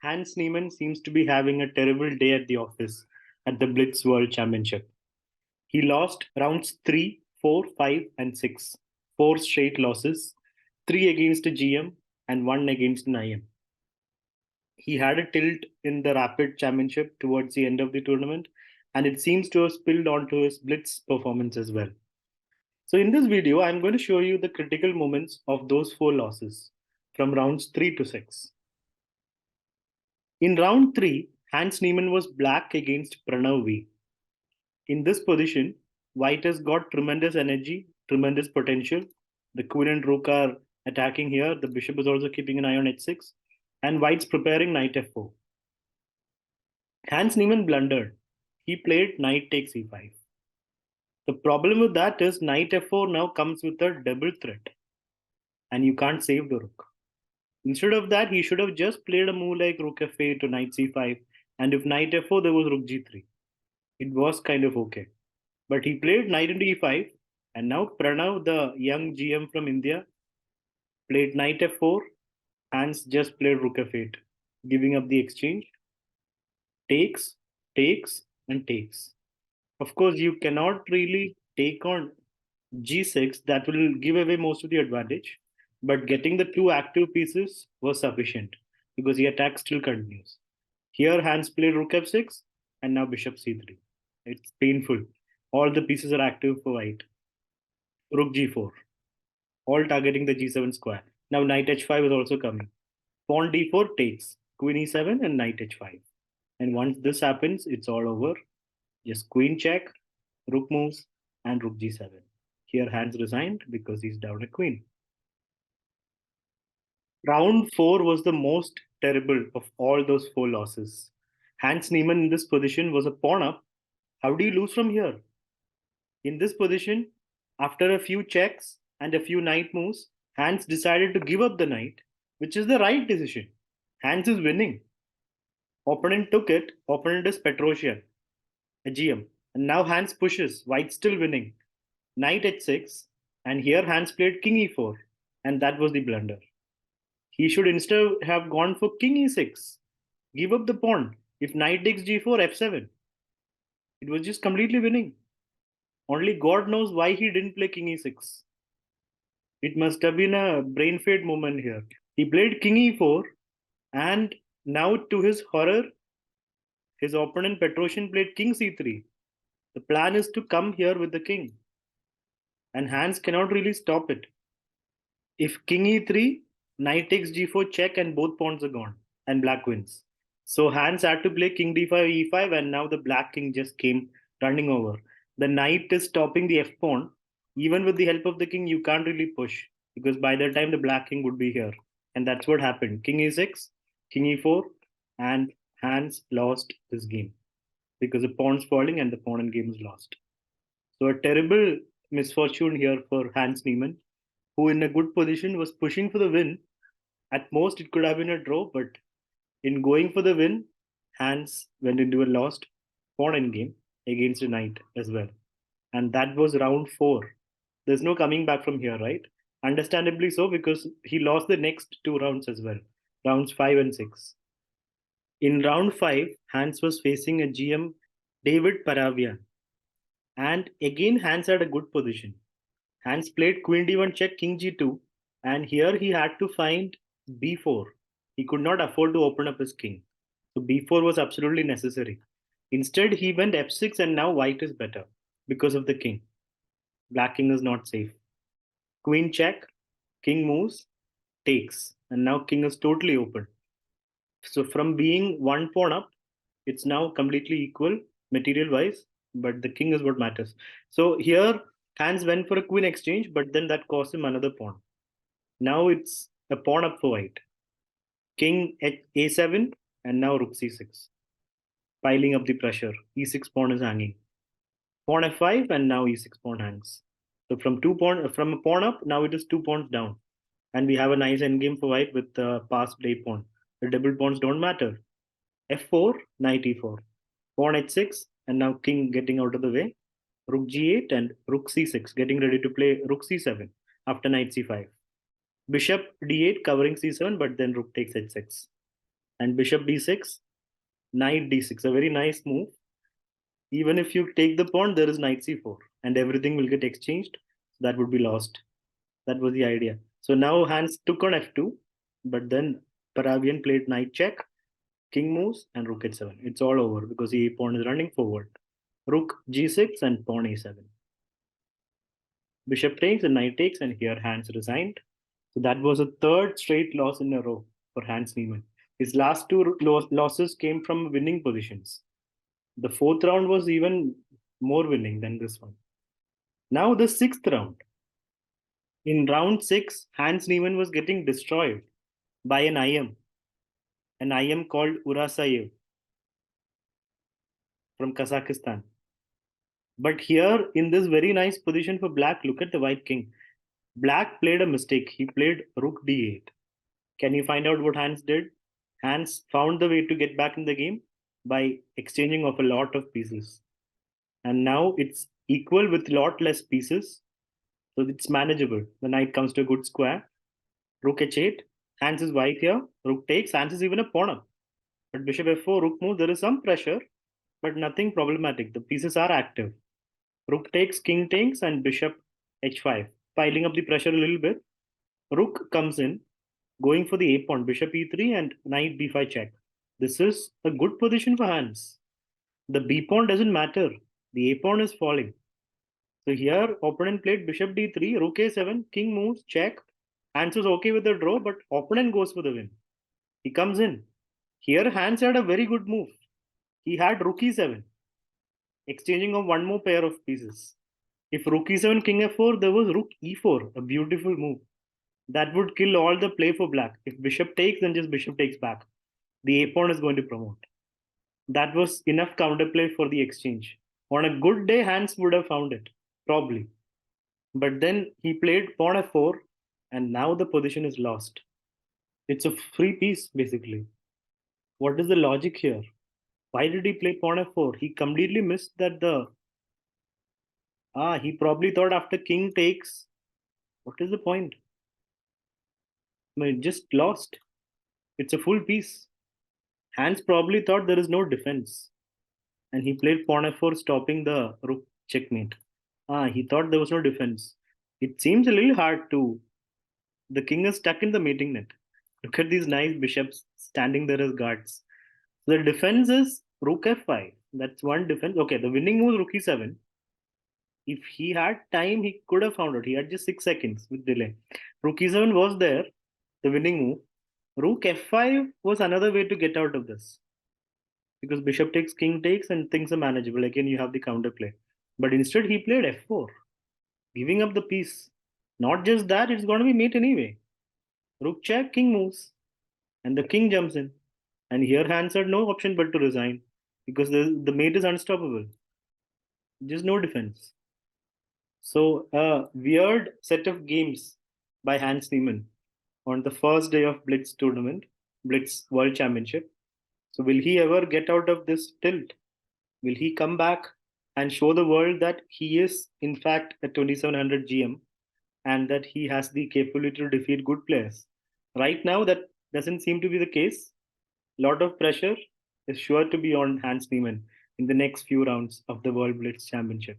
Hans Niemann seems to be having a terrible day at the office at the Blitz World Championship. He lost rounds 3, 4, 5, and 6. Four straight losses, three against a GM and one against an IM. He had a tilt in the Rapid Championship towards the end of the tournament, and it seems to have spilled onto his Blitz performance as well. So, in this video, I'm going to show you the critical moments of those four losses from rounds 3 to 6. In round 3, Hans Niemann was black against Pranav V. In this position, white has got tremendous energy, tremendous potential. The queen and rook are attacking here. The bishop is also keeping an eye on h6. And white's preparing knight f4. Hans Niemann blundered. He played knight takes e5. The problem with that is knight f4 now comes with a double threat. And you can't save the rook. Instead of that, he should have just played a move like rook f8 to knight c5. And if knight f4, there was rook g3. It was kind of okay. But he played knight into e5. And now Pranav, the young GM from India, played knight f4. Hans just played rook f8, giving up the exchange. Takes, takes, and takes. Of course, you cannot really take on g6. That will give away most of the advantage. But getting the two active pieces was sufficient because the attack still continues. Here, Hans played rook f6 and now bishop c3. It's painful. All the pieces are active for white. Rook g4, all targeting the g7 square. Now knight h5 is also coming. Pawn d4 takes, queen e7 and knight h5. And once this happens, it's all over. Just queen check, rook moves, and rook g7. Here Hans resigned because he's down a queen. Round 4 was the most terrible of all those four losses. Hans Niemann in this position was a pawn up. How do you lose from here? In this position, after a few checks and a few knight moves, Hans decided to give up the knight, which is the right decision. Hans is winning. Opponent took it. Opponent is Petroshan, a GM. And now Hans pushes. White still winning. Knight h6. And here Hans played king e4. And that was the blunder. He should instead have gone for king e6. Give up the pawn. If knight takes g4, f7. It was just completely winning. Only God knows why he didn't play king e6. It must have been a brain fade moment here. He played king e4, and now to his horror, his opponent Petroshan played king c3. The plan is to come here with the king, and Hans cannot really stop it. If king e3, knight takes g4 check, and both pawns are gone, and black wins. So Hans had to play king d5 e5, and now the black king just came running over. The knight is stopping the f pawn. Even with the help of the king, you can't really push because by the time the black king would be here. And that's what happened. King e6, king e4, and Hans lost this game because the pawn's falling and the pawn and game is lost. So a terrible misfortune here for Hans Niemann, who in a good position was pushing for the win. At most, it could have been a draw, but in going for the win, Hans went into a lost pawn end game against a knight as well. And that was round 4. There's no coming back from here, right? Understandably so, because he lost the next two rounds as well, rounds 5 and 6. In round 5, Hans was facing a GM, David Paravia. And again, Hans had a good position. Hans played queen d1 check, king g2. And here he had to find b4. He could not afford to open up his king. So b4 was absolutely necessary. Instead, he went f6 and now white is better because of the king. Black king is not safe. Queen check, king moves, takes. And now king is totally open. So from being one pawn up, it's now completely equal material-wise, but the king is what matters. So here, Hans went for a queen exchange, but then that cost him another pawn. Now it's a pawn up for white. King at a7 and now rook c6. Piling up the pressure. e6 pawn is hanging. Pawn f5 and now e6 pawn hangs. So from a pawn up, now it is 2 pawns down. And we have a nice endgame for white with the passed a pawn. The double pawns don't matter. f4, knight e4. Pawn h6 and now king getting out of the way. Rook g8 and rook c6 getting ready to play rook c7 after knight c5. Bishop d8 covering c7, but then rook takes h6. And bishop d6, knight d6, a very nice move. Even if you take the pawn, there is knight c4, and everything will get exchanged. That would be lost. That was the idea. So now Hans took on f2, but then Paravian played knight check, king moves, and rook h7. It's all over because the pawn is running forward. Rook g6 and pawn a7. Bishop takes and knight takes, and here Hans resigned. So that was a third straight loss in a row for Hans Niemann. His last two losses came from winning positions. The fourth round was even more winning than this one. Now the sixth round. In round six, Hans Niemann was getting destroyed by an IM called Urasayev from Kazakhstan. But here, in this very nice position for black, look at the white king. Black played a mistake. He played rook d8. Can you find out what Hans did? Hans found the way to get back in the game by exchanging of a lot of pieces. And now it's equal with lot less pieces. So it's manageable. The knight comes to a good square. Rook h8. Hans is white here. Rook takes. Hans is even a pawn up. But bishop f4, rook move, there is some pressure, but nothing problematic. The pieces are active. Rook takes, king takes, and bishop h5, piling up the pressure a little bit. Rook comes in, going for the a pawn, bishop e3, and knight b5 check. This is a good position for Hans. The b pawn doesn't matter. The a pawn is falling. So here, opponent played bishop d3, rook a7, king moves, check. Hans was okay with the draw, but opponent goes for the win. He comes in. Here, Hans had a very good move. He had rook e7, exchanging of one more pair of pieces. If rook e7, king f4, there was rook e4, a beautiful move. That would kill all the play for black. If bishop takes, then just bishop takes back. The a pawn is going to promote. That was enough counterplay for the exchange. On a good day, Hans would have found it, probably. But then he played pawn f4, and now the position is lost. It's a free piece, basically. What is the logic here? Why did he play pawn f4? He completely missed that he probably thought after king takes, what is the point? I mean, just lost. It's a full piece. Hans probably thought there is no defense. And he played pawn f4, stopping the rook checkmate. He thought there was no defense. It seems a little hard to. The king is stuck in the mating net. Look at these nice bishops standing there as guards. The defense is rook f5. That's one defense. Okay, the winning move is rook e7. If he had time, he could have found it. He had just 6 seconds with delay. Rook e7 was there, the winning move. Rook f5 was another way to get out of this. Because bishop takes, king takes, and things are manageable. Again, you have the counterplay. But instead, he played f4, giving up the piece. Not just that, it's going to be mate anyway. Rook check, king moves. And the king jumps in. And here Hans had no option but to resign. Because the mate is unstoppable. Just no defense. So a weird set of games by Hans Niemann on the first day of Blitz tournament, Blitz World Championship. So will he ever get out of this tilt? Will he come back and show the world that he is in fact a 2700 GM and that he has the capability to defeat good players? Right now, that doesn't seem to be the case. A lot of pressure is sure to be on Hans Niemann in the next few rounds of the World Blitz Championship.